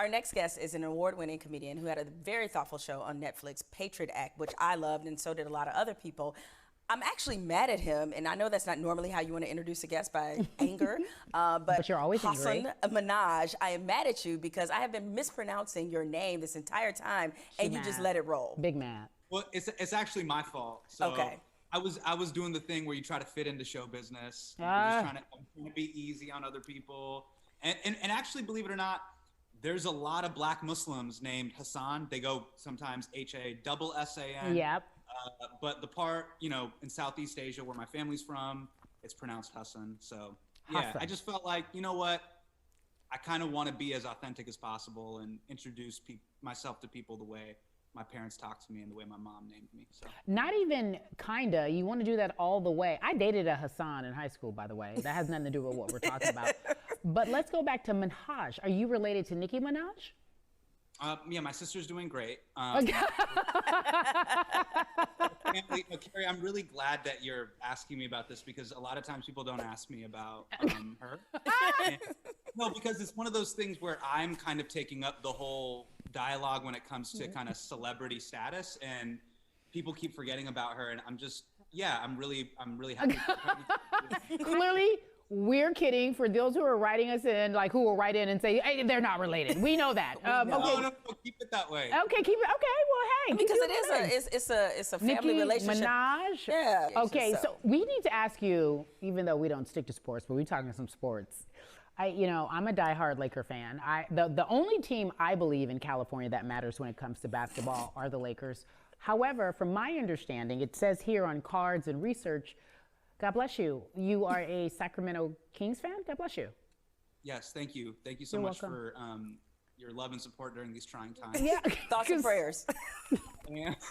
our next guest is an award-winning comedian who had a very thoughtful show on Netflix, Patriot Act, which I loved, and so did a lot of other people. I'm actually mad at him, and I know that's not normally how you want to introduce a guest, by anger. But you're always Hasan, angry. Minhaj, I am mad at you because I have been mispronouncing your name this entire time, and you just let it roll. Big mad. Well, it's actually my fault. So okay. I was doing the thing where you try to fit into show business. I'm trying to be easy on other people, and actually, believe it or not, there's a lot of Black Muslims named Hasan. They go sometimes Hasan. Yep. But the part, in Southeast Asia where my family's from, it's pronounced Hasan. So yeah, Hasan. I just felt like, you know what? I kind of want to be as authentic as possible and introduce myself to people the way my parents talked to me and the way my mom named me. So Not even kinda. You want to do that all the way. I dated a Hasan in high school, by the way. That has nothing to do with what we're talking about. But let's go back to Minhaj. Are you related to Nicki Minaj? Yeah, my sister's doing great. Okay. Cari, I'm really glad that you're asking me about this because a lot of times people don't ask me about her. No, because it's one of those things where I'm kind of taking up the whole dialogue when it comes to kind of celebrity status, and people keep forgetting about her, and I'm really happy. Clearly, we're kidding. For those who are writing us in, who will write in and say, hey, they're not related. We know that. No, keep it that way. Okay, keep it. Okay, well, hey. Because it's a family Nicki relationship. Minaj? Yeah. Okay, so we need to ask you, even though we don't stick to sports, but we're talking some sports. I'm a diehard Laker fan. The only team I believe in California that matters when it comes to basketball are the Lakers. However, from my understanding, it says here on cards and research, God bless you, you are a Sacramento Kings fan? God bless you. Yes, thank you. Thank you so much for your love and support during these trying times. Yeah, thoughts and prayers.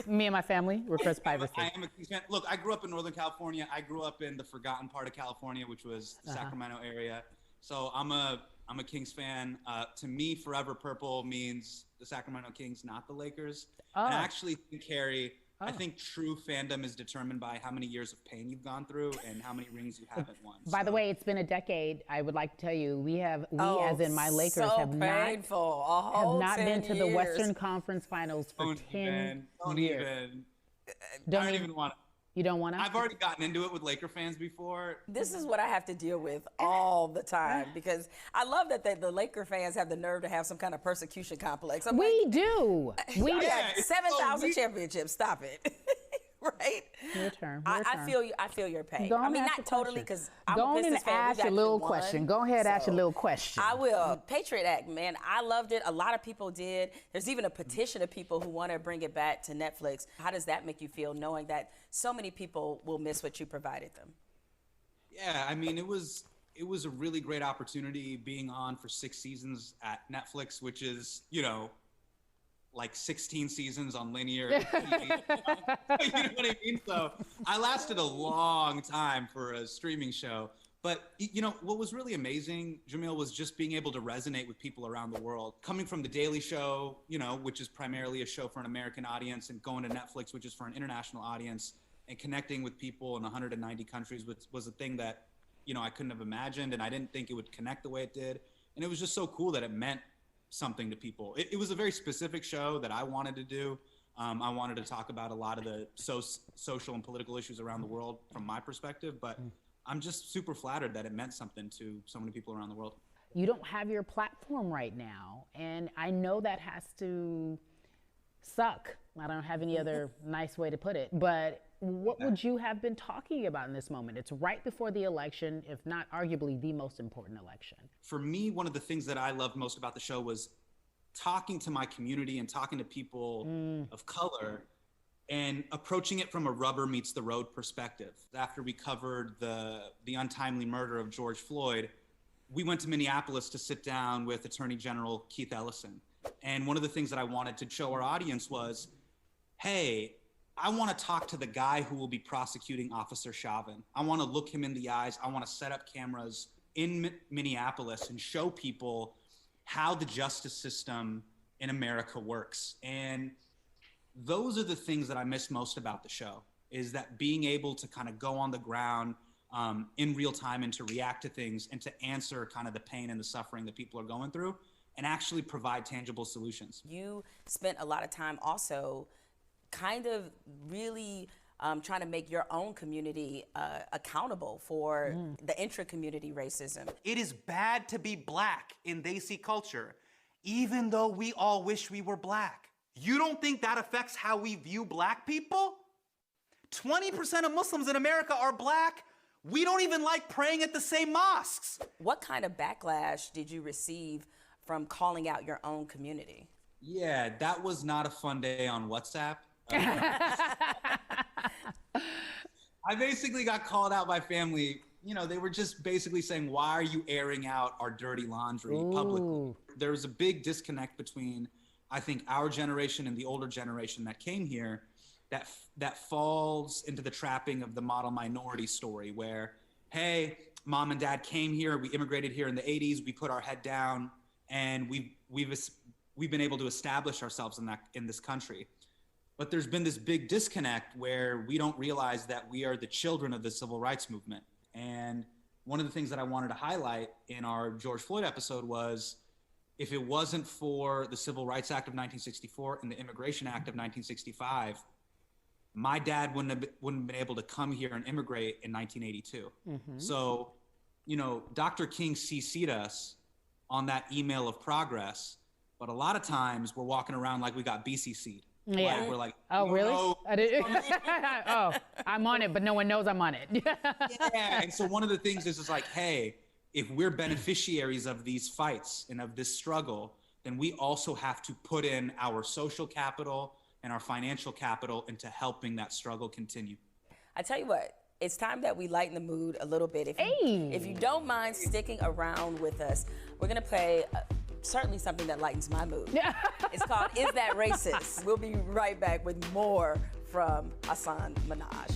Me and my family request privacy. I am a Kings fan. Look, I grew up in Northern California. I grew up in the forgotten part of California, which was the Sacramento area. So I'm a Kings fan. To me, Forever Purple means the Sacramento Kings, not the Lakers. And I actually think, Cari, I think true fandom is determined by how many years of pain you've gone through and how many rings you haven't won. By the way, it's been a decade. I would like to tell you, we as in my Lakers, have not been to the Western Conference Finals for 10 years. I don't even want to. You don't want to? I've already gotten into it with Laker fans before. This is what I have to deal with all the time because I love that the Laker fans have the nerve to have some kind of persecution complex. We do. We got 7,000 championships. Stop it. Right? Your turn. I feel your pain. Go I mean, not totally because I'm go a Pistons fan. Ask your little question. Go ahead, ask your little question. I will. Patriot Act, man. I loved it. A lot of people did. There's even a petition of people who want to bring it back to Netflix. How does that make you feel, knowing that so many people will miss what you provided them? Yeah, I mean, it was a really great opportunity being on for 6 seasons at Netflix, which is, like 16 seasons on linear TV. You know what I mean? So I lasted a long time for a streaming show. But, what was really amazing, Jemele, was just being able to resonate with people around the world. Coming from The Daily Show, which is primarily a show for an American audience, and going to Netflix, which is for an international audience, and connecting with people in 190 countries was a thing that, I couldn't have imagined, and I didn't think it would connect the way it did. And it was just so cool that it meant something to people. It was a very specific show that I wanted to do. I wanted to talk about a lot of the social and political issues around the world from my perspective, but I'm just super flattered that it meant something to so many people around the world. You don't have your platform right now, and I know that has to suck. I don't have any other nice way to put it, but what would you have been talking about in this moment? It's right before the election, if not arguably the most important election. For me, one of the things that I loved most about the show was talking to my community and talking to people of color and approaching it from a rubber meets the road perspective. After we covered the untimely murder of George Floyd, we went to Minneapolis to sit down with Attorney General Keith Ellison. And one of the things that I wanted to show our audience was, hey, I want to talk to the guy who will be prosecuting Officer Chauvin. I want to look him in the eyes. I want to set up cameras in Minneapolis and show people how the justice system in America works. And those are the things that I miss most about the show, is that being able to kind of go on the ground in real time and to react to things and to answer kind of the pain and the suffering that people are going through. and actually provide tangible solutions. You spent a lot of time also kind of really trying to make your own community accountable for the intra-community racism. It is bad to be black in Desi culture, even though we all wish we were black. You don't think that affects how we view black people? 20% of Muslims in America are black. We don't even like praying at the same mosques. What kind of backlash did you receive from calling out your own community? Yeah, that was not a fun day on WhatsApp. I basically got called out by family. You know, they were just basically saying, why are you airing out our dirty laundry publicly? There was a big disconnect between, I think, our generation and the older generation that came here that falls into the trapping of the model minority story where, hey, mom and dad came here, we immigrated here in the 80s, we put our head down, and we've been able to establish ourselves in this country. But there's been this big disconnect where we don't realize that we are the children of the civil rights movement. And one of the things that I wanted to highlight in our George Floyd episode was, if it wasn't for the Civil Rights Act of 1964 and the Immigration Act of 1965, my dad wouldn't have been able to come here and immigrate in 1982. So, you know, Dr. King CC'd us on that email of progress, but a lot of times we're walking around like we got BCC'd. Yeah. Like, we're like, oh, really? I didn't. Oh, I'm on it, but no one knows I'm on it. Yeah. And so one of the things is like, hey, if we're beneficiaries of these fights and of this struggle, then we also have to put in our social capital and our financial capital into helping that struggle continue. I tell you what, it's time that we lighten the mood a little bit. If you don't mind sticking around with us, we're gonna play certainly something that lightens my mood. It's called Is That Racist? We'll be right back with more from Hasan Minhaj.